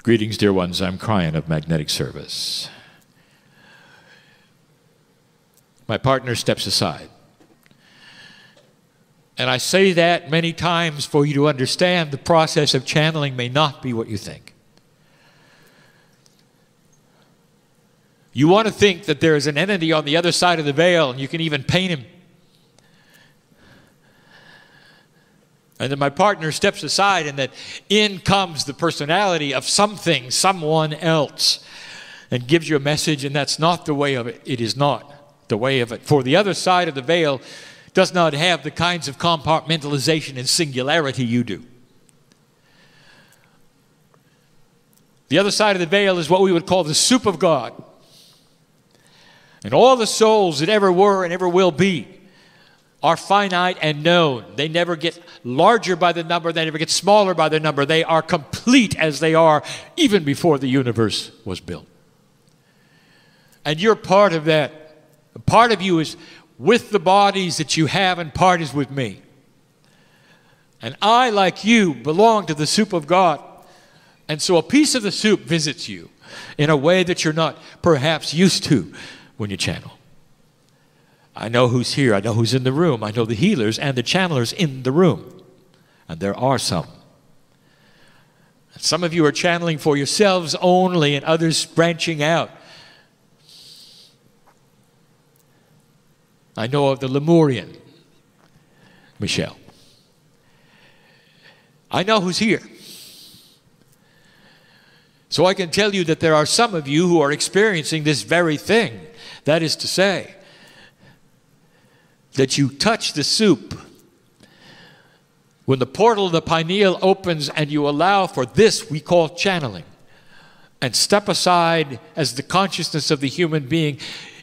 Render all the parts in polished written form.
Greetings, dear ones. I'm Kryon of Magnetic Service. My partner steps aside. And I say that many times for you to understand the process of channeling may not be what you think. You want to think that there is an entity on the other side of the veil, and you can even paint him. And then my partner steps aside, and that in comes the personality of something, someone else, and gives you a message, and that's not the way of it. It is not the way of it. For the other side of the veil does not have the kinds of compartmentalization and singularity you do. The other side of the veil is what we would call the soup of God. And all the souls that ever were and ever will be are finite and known. They never get larger by the number. They never get smaller by the number. They are complete as they are even before the universe was built. And you're part of that. A part of you is with the bodies that you have, and part is with me. And I, like you, belong to the soup of God. And so a piece of the soup visits you in a way that you're not perhaps used to when you channel. I know who's here. I know who's in the room. I know the healers and the channelers in the room. And there are some. Some of you are channeling for yourselves only, and others branching out. I know of the Lemurian, Michelle. I know who's here. So I can tell you that there are some of you who are experiencing this very thing. That is to say, that you touch the soup when the portal of the pineal opens and you allow for this we call channeling, and step aside as the consciousness of the human being.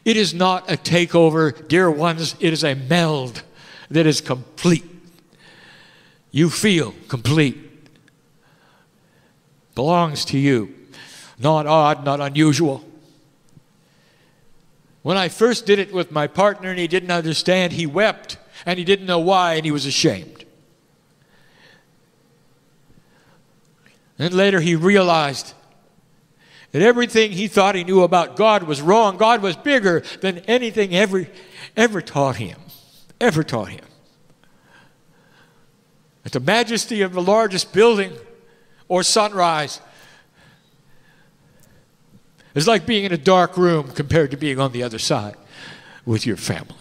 It is not a takeover, dear ones. It is a meld that is complete. You feel complete. Belongs to you. Not odd, not unusual. When I first did it with my partner and he didn't understand, he wept and he didn't know why, and he was ashamed. And later he realized that everything he thought he knew about God was wrong. God was bigger than anything ever taught him. Ever taught him. At the majesty of the largest building or sunrise is like being in a dark room compared to being on the other side with your family.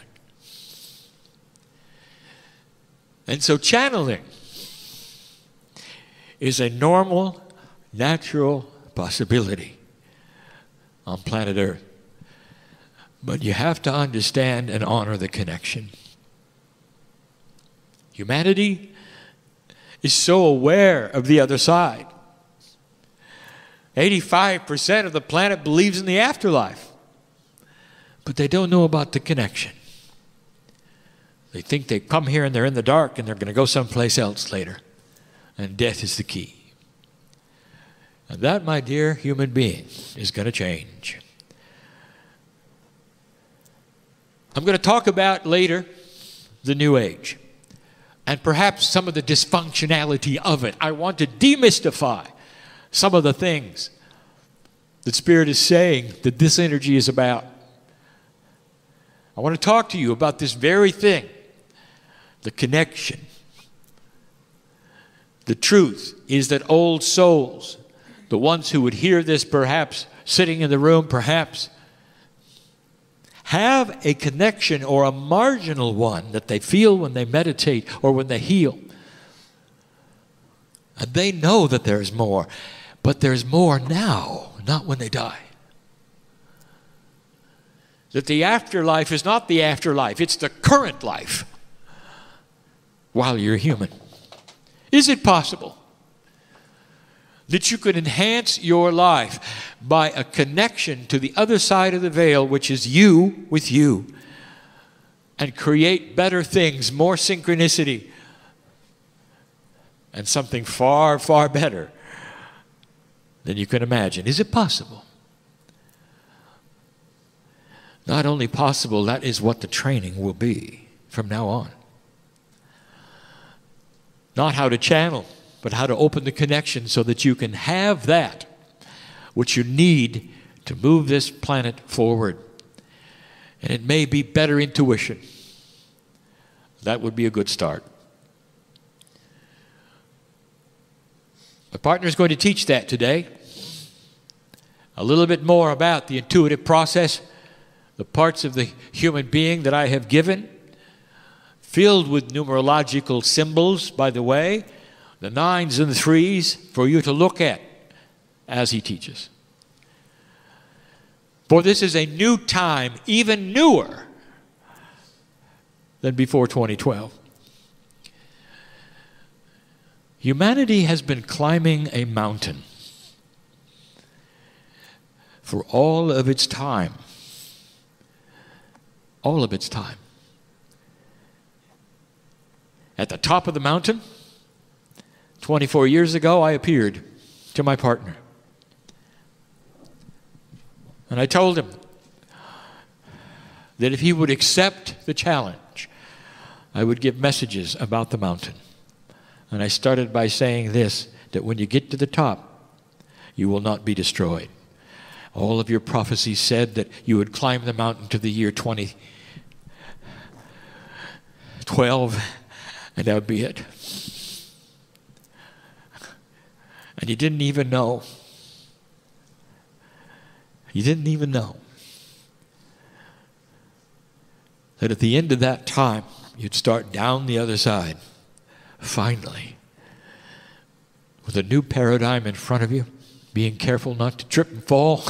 And so channeling is a normal, natural possibility on planet Earth. But you have to understand and honor the connection. Humanity is so aware of the other side. 85% of the planet believes in the afterlife, but they don't know about the connection. They think they come here and they're in the dark and they're going to go someplace else later, and death is the key. And that, my dear human being, is going to change. I'm going to talk about later the New Age and perhaps some of the dysfunctionality of it. I want to demystify some of the things that Spirit is saying that this energy is about. I want to talk to you about this very thing, the connection. The truth is that old souls, the ones who would hear this perhaps sitting in the room, perhaps, have a connection or a marginal one that they feel when they meditate or when they heal. And they know that there's more. But there's more now, not when they die. That the afterlife is not the afterlife, it's the current life while you're human. Is it possible that you could enhance your life by a connection to the other side of the veil, which is you with you, and create better things, more synchronicity, and something far, far better than you can imagine? Is it possible? Not only possible, that is what the training will be from now on. Not how to channel, but how to open the connection so that you can have that what you need to move this planet forward. And it may be better intuition. That would be a good start. My partner is going to teach that today. A little bit more about the intuitive process, the parts of the human being that I have given, filled with numerological symbols, by the way, the 9s and the 3s for you to look at as he teaches. For this is a new time, even newer than before 2012. Humanity has been climbing a mountain for all of its time. All of its time. At the top of the mountain, 24 years ago, I appeared to my partner. And I told him that if he would accept the challenge, I would give messages about the mountain. And I started by saying this, that when you get to the top, you will not be destroyed. All of your prophecies said that you would climb the mountain to the year 2012, and that would be it. And you didn't even know. You didn't even know that at the end of that time, you'd start down the other side, finally, with a new paradigm in front of you, being careful not to trip and fall,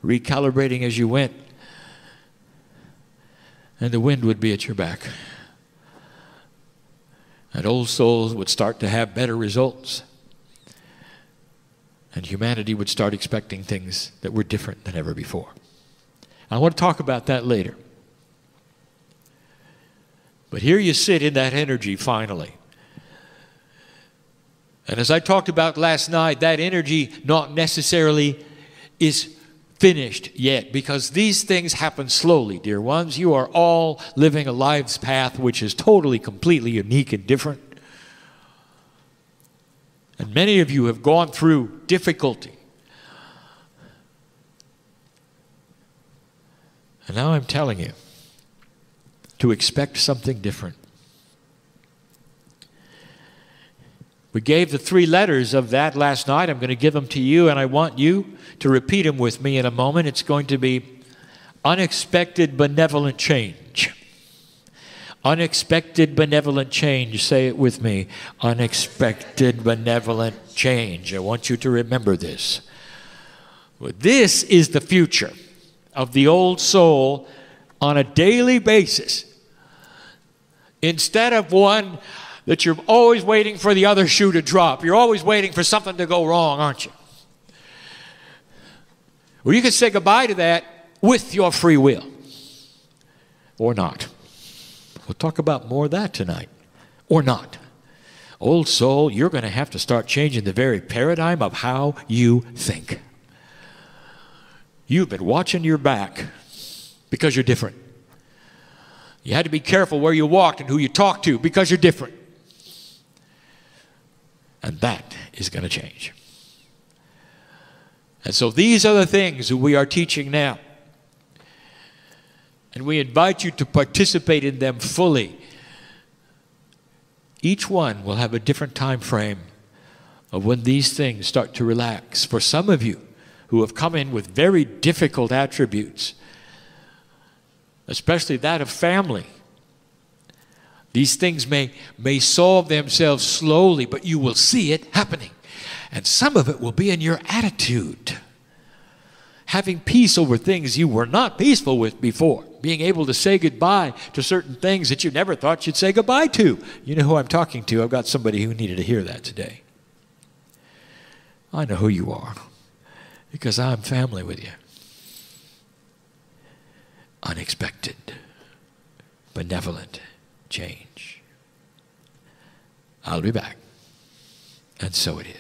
recalibrating as you went, and the wind would be at your back. And old souls would start to have better results. And humanity would start expecting things that were different than ever before. I want to talk about that later. But here you sit in that energy finally. And as I talked about last night, that energy not necessarily is finished yet, because these things happen slowly, dear ones. You are all living a life's path which is totally, completely unique and different. And many of you have gone through difficulty. And now I'm telling you to expect something different. We gave the 3 letters of that last night. I'm going to give them to you, and I want you to repeat them with me in a moment. It's going to be unexpected benevolent change. Unexpected benevolent change. Say it with me. Unexpected benevolent change. I want you to remember this. This is the future of the old soul on a daily basis. Instead of one that you're always waiting for the other shoe to drop. You're always waiting for something to go wrong, aren't you? Well, you can say goodbye to that with your free will. Or not. We'll talk about more of that tonight. Or not. Old soul, you're going to have to start changing the very paradigm of how you think. You've been watching your back because you're different. You had to be careful where you walked and who you talked to because you're different. And that is going to change. And so these are the things that we are teaching now. And we invite you to participate in them fully. Each one will have a different time frame of when these things start to relax. For some of you who have come in with very difficult attributes, especially that of family, these things may solve themselves slowly, but you will see it happening. And some of it will be in your attitude. Having peace over things you were not peaceful with before. Being able to say goodbye to certain things that you never thought you'd say goodbye to. You know who I'm talking to. I've got somebody who needed to hear that today. I know who you are, because I'm family with you. Unexpected, benevolent change. I'll be back. And so it is.